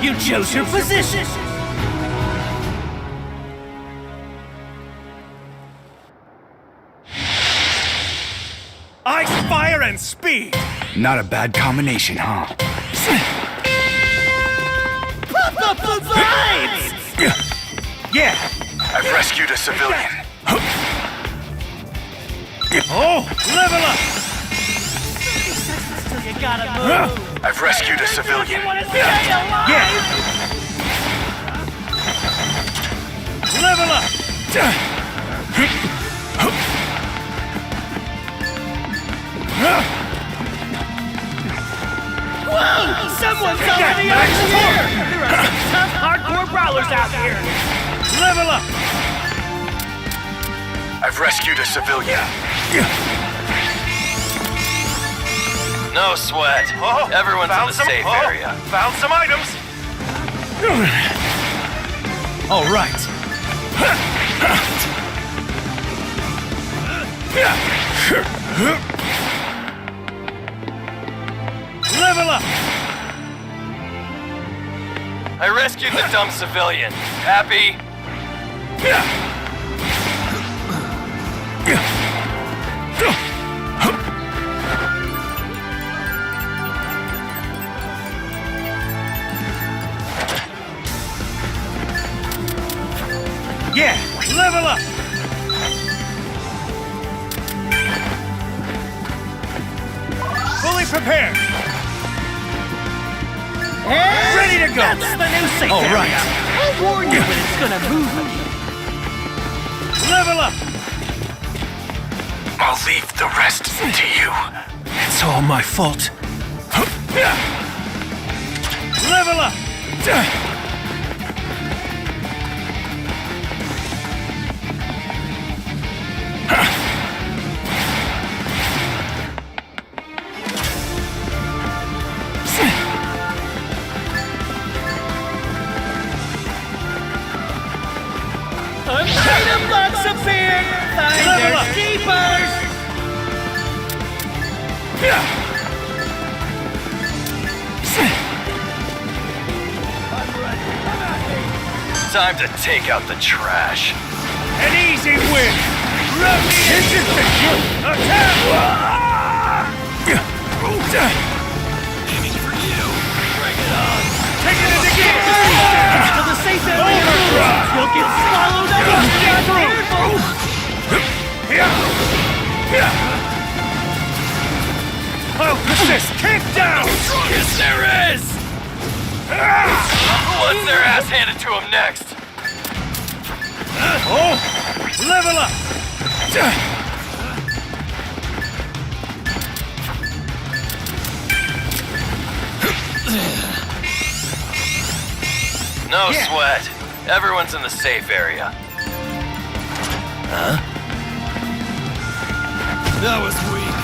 You chose your position! Ice, fire, and speed! Not a bad combination, huh? Pump up the vibes! Yeah! I've rescued a civilian. Oh! Level up! You gotta move! I've rescued a civilian. You wanna stay alive? Yeah! Level up! Whoa! Someone's already over here! There are some tough, hardcore brawlers out here! Level up! I've rescued a civilian. No sweat. Everyone's in the safe area. Found some items! All right. Level up! I rescued the dumb civilian. Happy? Yeah! Level up! Fully prepared! Ready to go! That's the new safe All area! right. I'll warn you when it's gonna move again! Level up! I'll leave the rest to you. It's all my fault. Level up! Item box appeared! Level up. Finders keepers! Time to take out the trash. An easy win! Rub the engine! Attack! Aiming for you. Bring it on. Taking it again! To the safe area! Overdrive. You'll get swallowed up! I'll persist! Keep down! Yes, there is! Who wants their ass handed to him next? Oh! Level up! No Yeah. sweat. Everyone's in the safe area. That was weak.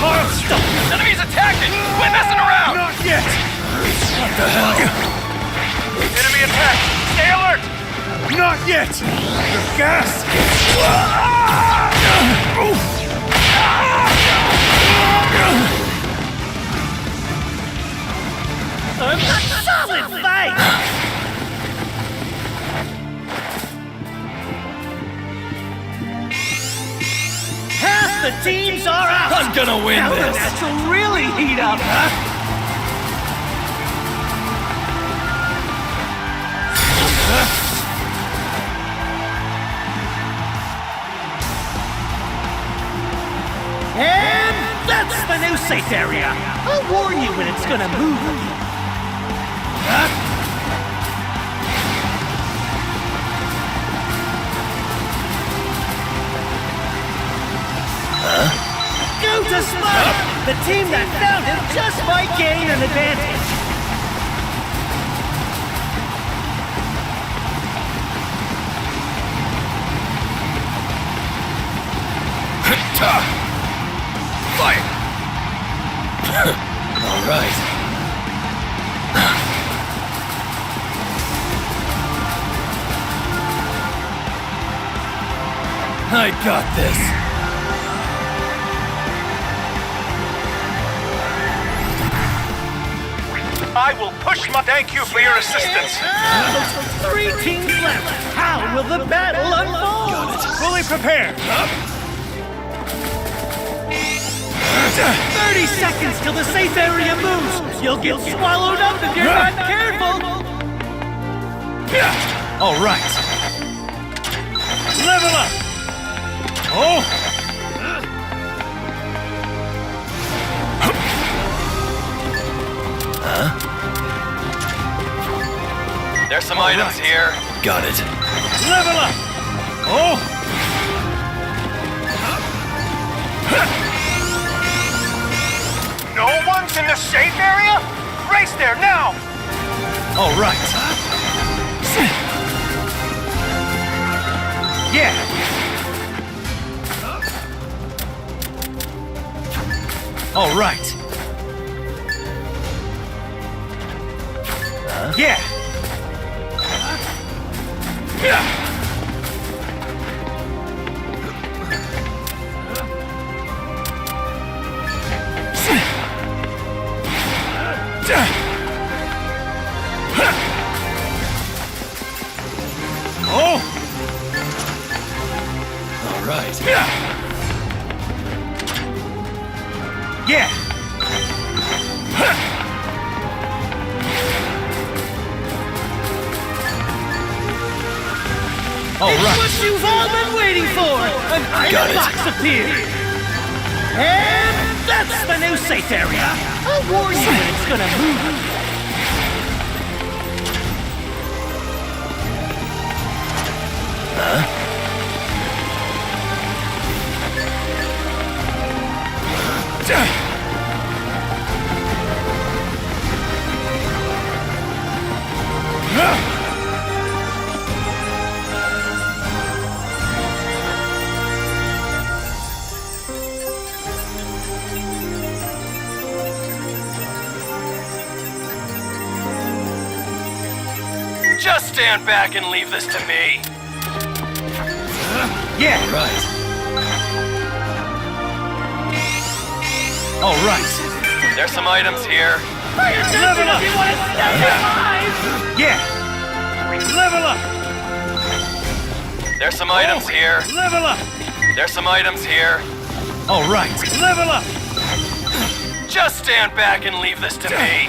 Hard stop! Enemies attacking! Quit messing around! Not yet! What the hell? Enemy attack! Stay alert! Not yet! You're gassed! Solid fight! Half the teams are out! I'm gonna win Now the this! match will really heat up, huh? And that's the new safe area! I'll warn you when it's gonna move again. Go to Spot! The team that found him just might gain an advantage. Fire! All right. I got this. I will push my... Thank you for your assistance. 3 teams left. How will the battle unfold? Fully prepared. 30 seconds till the safe area moves. You'll get swallowed up if you're not careful. All right. Level up. Oh. There's some items here. Got it. Level up. Oh. No one's in the safe area? Race there now! All right. Yeah. All right. Yeah. Yeah. Oh! All right. Yeah. Yeah. All It's right. what you've all been waiting for! An item box appeared! And that's the new safe area! I'll warn you when it's gonna move! Just stand back and leave this to me. Yeah. Right. All right. There's some items here. Level up. You wanna step alive! Yeah. Level up. There's some items here. Level up. There's some items here. All right. Level up. Just stand back and leave this to me.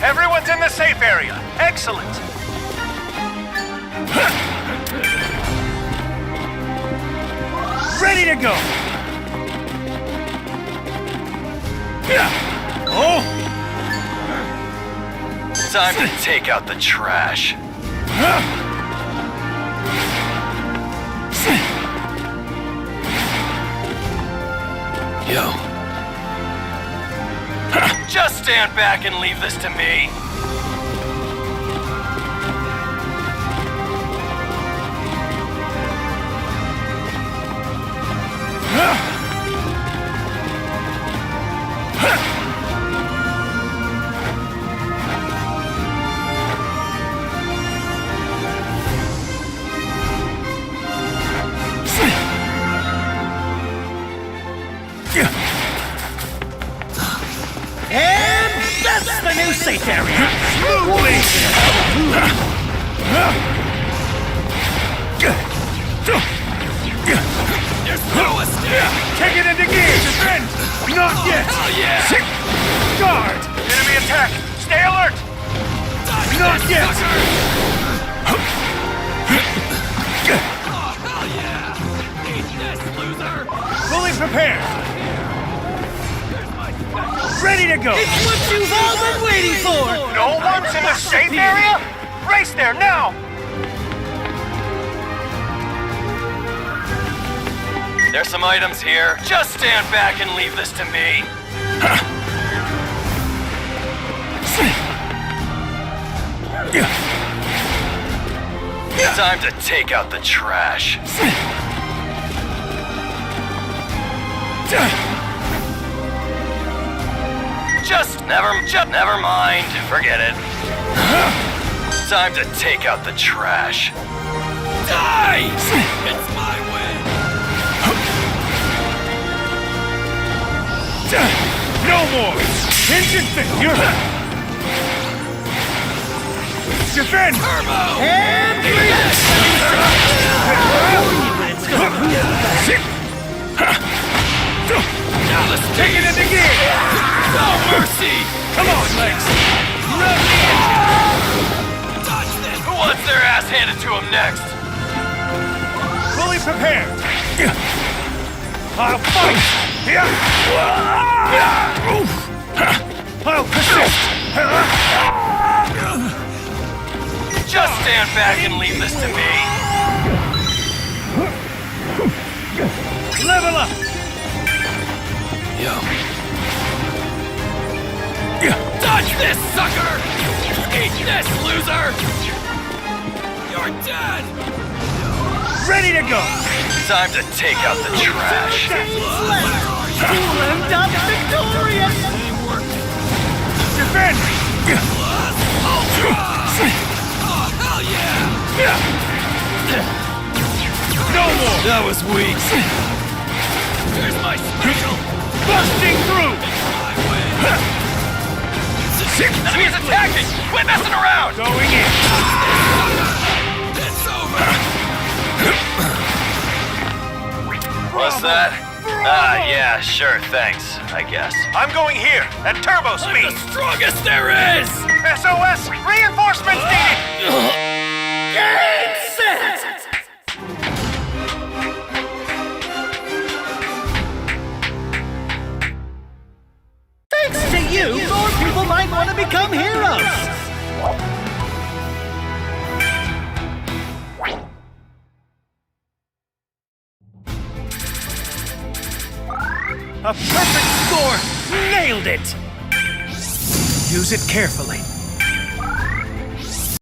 Everyone's in the safe area. Excellent. Ready to go. Oh. Time to take out the trash. Yo. Just stand back and leave this to me. And that's the new safe area! Take it into gear. Defend. Not yet. Oh yeah! Guard. Enemy attack. Stay alert. Not yet. Hell yeah! Eat this, loser! Fully prepared. Ready to go. It's what you've all been waiting for! No one's in the safe area? Race there now! There's some items here. Just stand back and leave this to me. Time to take out the trash. Just never mind. Forget it. Time to take out the trash. Die! It's my win! No more! Engine failure! Defend! Turbo! And blast! It's gonna move. Now let's Take it into gear! No mercy! Come on, Lex! Rev the engine! Touch this! Who wants their ass handed to him next? Fully prepared! I'll fight! I'll persist! Just stand back and leave this to me. Level up! Yo. Dodge this, sucker! Eat this, loser! You're dead! Ready to go! Time to take out the trash. End up victorious! Defend! Ultra! Oh, hell yeah! No more! That was weak. Here's my special. Busting through! I win. Enemies attacking! Quit messing around! Going in! It's over! What's that? Ah, yeah, sure, thanks, I guess. I'm going here, at turbo I'm speed. the strongest there is! SOS! Reinforcements needed! Game set! Thanks to you, more people might want to become heroes! A perfect score! Nailed it! Use it carefully.